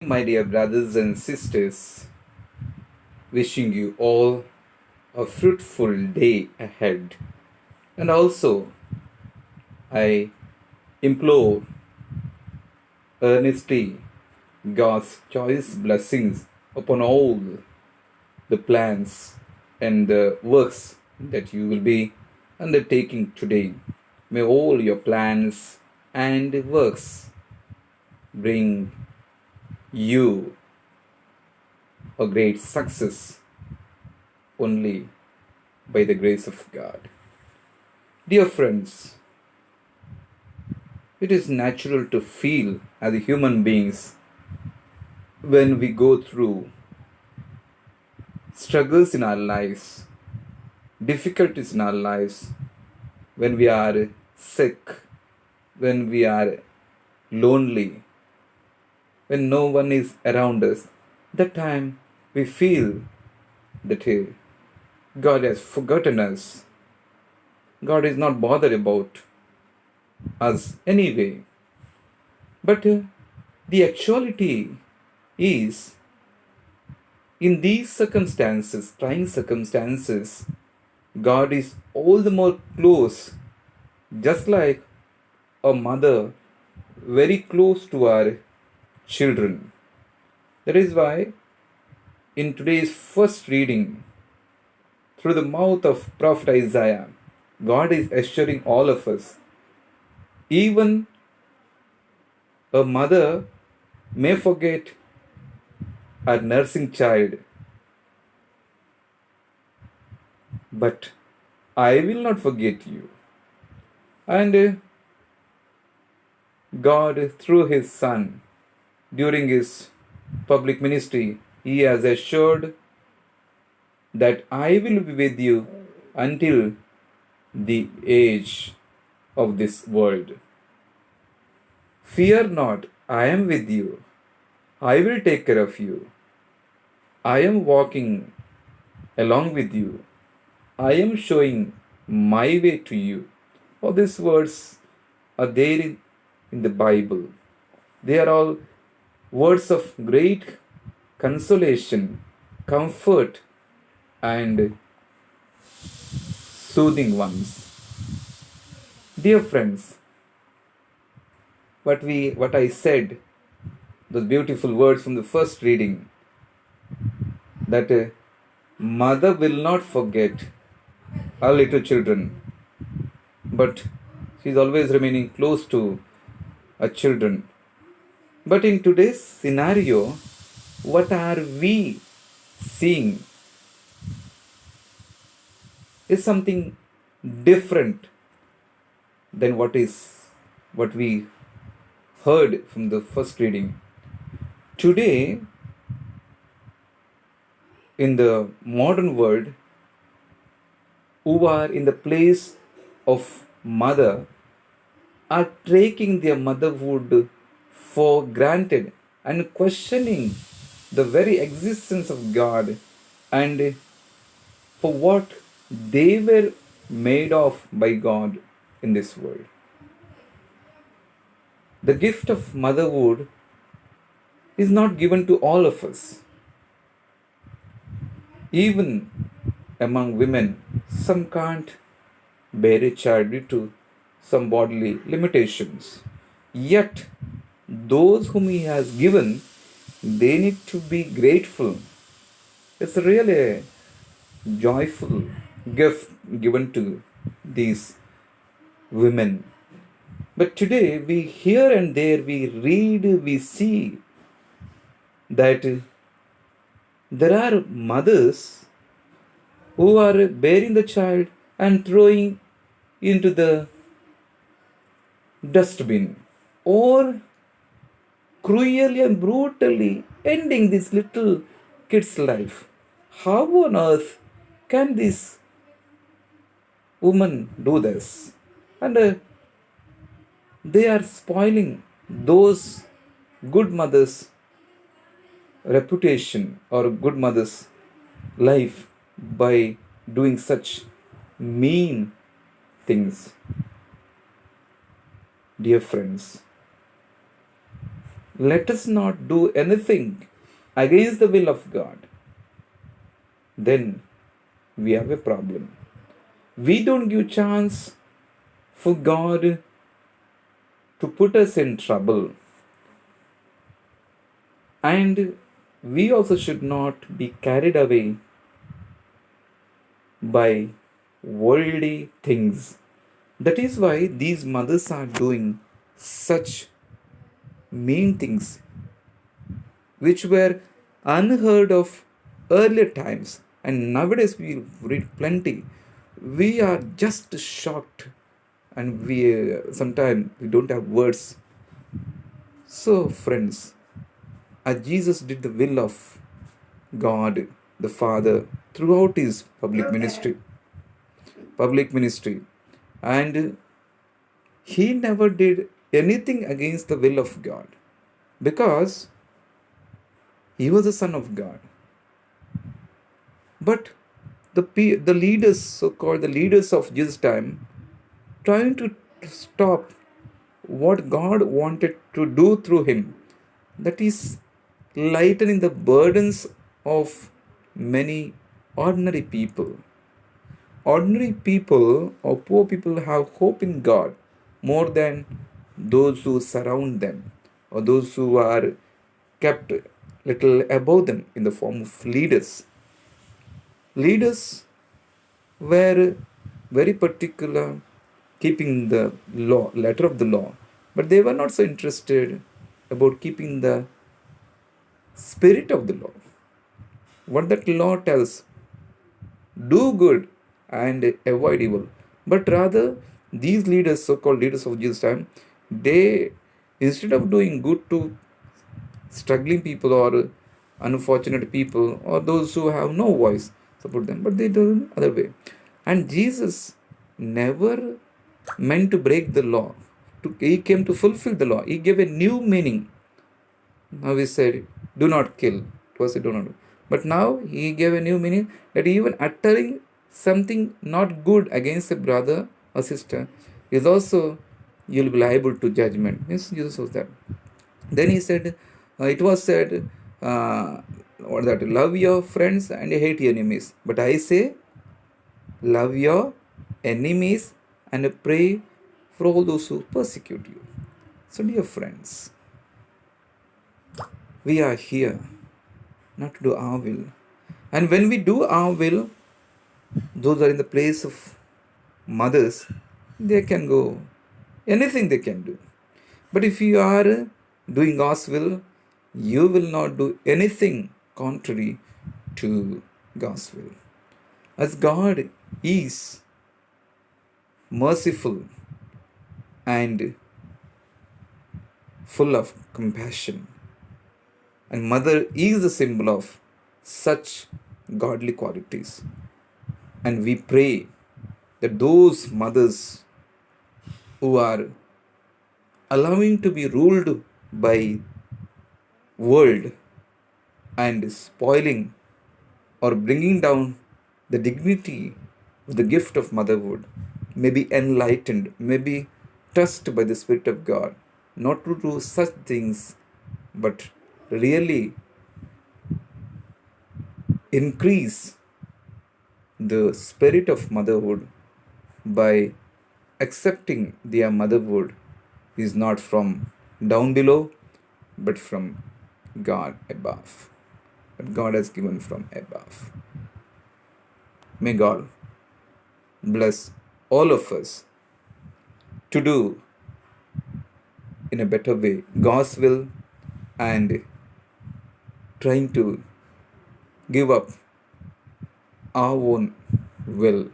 My dear brothers and sisters, wishing you all a fruitful day ahead. And also, I implore earnestly God's choice blessings upon all the plans and the works that you will be undertaking today. May all your plans and works bring you a great success only by the grace of God. Dear friends, it is natural to feel as human beings when we go through struggles in our lives, difficulties in our lives, when we are sick, when we are lonely, when no one is around us. That time we feel that God has forgotten us. God is not bothered about us anyway. But the actuality is, in these circumstances, trying circumstances, God is all the more close, just like a mother very close to our children. That is why in today's first reading, through the mouth of Prophet Isaiah, God is assuring all of us, even a mother may forget her nursing child, but I will not forget you. And God, through His Son, during His public ministry, He has assured that I will be with you until the age of this world. Fear not, I am with you. I will take care of you. I am walking along with you. I am showing my way to you. All these words are there in the Bible. They are all words of great consolation, comfort, and soothing ones. Dear friends, what I said, those beautiful words from the first reading, that a mother will not forget her little children, but she is always remaining close to her children. But in today's scenario, what are we seeing is something different than what we heard from the first reading. Today, in the modern world, who are in the place of mother are taking their motherhood for granted and questioning the very existence of God and for what they were made of by God in this world. The gift of motherhood is not given to all of us. Even among women, some can't bear a child due to some bodily limitations. Yet, those whom He has given, they need to be grateful. It's really a joyful gift given to these women. But today, we here and there, we read, we see that there are mothers who are bearing the child and throwing into the dustbin, or cruelly and brutally ending this little kid's life. How on earth can this woman do this? And they are spoiling those good mothers' reputation or good mothers' life by doing such mean things. Dear friends, let us not do anything against the will of God, then we have a problem. We don't give chance for God to put us in trouble. And we also should not be carried away by worldly things. That is why these mothers are doing such mean things which were unheard of earlier times. And nowadays we read plenty. We are just shocked, and we sometimes we don't have words. So, friends, as Jesus did the will of God the Father throughout his public ministry, and he never did anything against the will of God, because he was the Son of God. But the leaders, so-called the leaders of Jesus' time, trying to stop what God wanted to do through him, that is lightening the burdens of many ordinary people. Ordinary people or poor people have hope in God more than those who surround them, or those who are kept little above them in the form of leaders. Leaders were very particular keeping the law, letter of the law, but they were not so interested about keeping the spirit of the law. What that law tells, do good and avoid evil. But rather, these leaders, so-called leaders of Jesus' time, they, instead of doing good to struggling people or unfortunate people or those who have no voice, support them, but they do the other way. And Jesus never meant to break the law. He came to fulfill the law. He gave a new meaning. Now he said, do not kill. It was a do not do. But now he gave a new meaning, that even uttering something not good against a brother or sister is also, you'll be liable to judgment. Means Jesus was that. Then he said, it was said, what that? Love your friends and hate your enemies. But I say, love your enemies and pray for all those who persecute you. So, dear friends, we are here not to do our will. And when we do our will, those are in the place of mothers, they can go, anything they can do. But if you are doing God's will, you will not do anything contrary to God's will. As God is merciful and full of compassion, and mother is the symbol of such godly qualities. And we pray that those mothers who are allowing to be ruled by world and spoiling or bringing down the dignity of the gift of motherhood may be enlightened, may be touched by the Spirit of God, not to do such things, but really increase the spirit of motherhood by accepting their motherhood is not from down below, but from God above. But God has given from above. May God bless all of us to do in a better way God's will, and trying to give up our own will